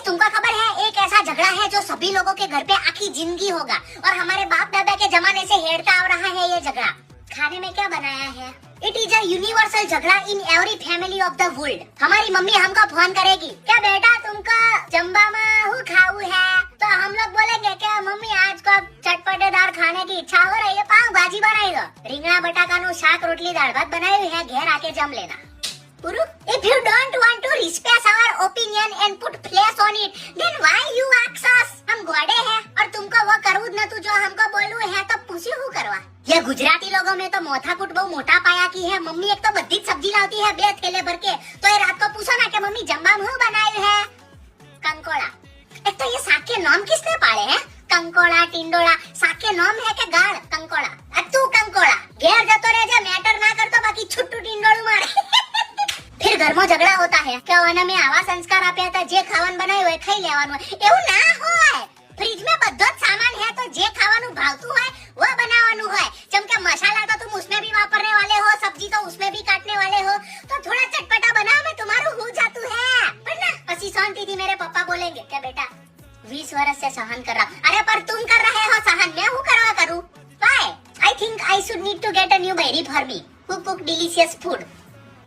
तुमको खबर है एक ऐसा झगड़ा है जो सभी लोगों के घर पे आखी जिंदगी होगा और हमारे बाप दादा के जमाने से हेड़ता आ रहा है ये झगड़ा। खाने में क्या बनाया है? इट इज अ यूनिवर्सल झगड़ा in every family of the world. हमारी मम्मी हमको फोन करेगी, क्या बेटा तुमको जम्बा में हूँ खाऊ है? तो हम लोग बोलेंगे क्या मम्मी आज को चटपटेदार खाने की इच्छा हो रही है, पाव भाजी बनाई दो, રીંગણા બટાકાનું શાક રોટલી દાળ ભાત બનાવ્યું है, ઘેર आके जम लेना। Puru, if you don't want to respect our opinion and put place on it, then why you ask us? हम घोड़े हैं और तुमको वो करવું જ नતું जो हमको बोलવું है तो पूछ्યું હું કરવા? ये गुजराती लोगों में तो मोथाकुट बहु मोटा पाया की है। मम्मी एक तो बધી જ सब्जी लाती है 2 थैले भर के, तो ये रात को पूछो ना कि मम्मी जम्बा में हूँ बनाયું है? कंकोड़ा। एक तो ये साग के नाम किसने पाड़े हैं? कंकोड़ा टिंडोड़ा, साग के नाम है के गाड़? कंकोड़ा। तू कंकोड़ा घेर जतो રહેજે, મેટર ના કરતો, બાકી છૂટું ટિંડોળું મારે। फिर ઘરમાં ઝઘડા होता है કે ઓને મે આવા સંસ્કાર આપ્યા હતા, જે ખાવાનું બનાવ્યું હોય ખાઈ લેવાનું હોય। એવું ના હોય, फ्रिज में બધો જ सामान है तो जे खाવાનું भावતું હોય वो बनाવાનું હોય। જેમ કે मसाला तो तुम उसमें भी वापरने वाले हो, सब्जी तो उसमें भी काटने वाले हो, तो थोड़ा चटपटा बनाओ में तुम्हारू हो जातू है। पर ना પછી શાંતિથી मेरे पापा बोलेंगे कि बेटा 20 वर्ष से सहन कर रहा। अरे पर तुम कर रहे हो सहन, मैं हूँ करवा करूँ? Why? I think I should need to get a new baby for me who cook delicious food.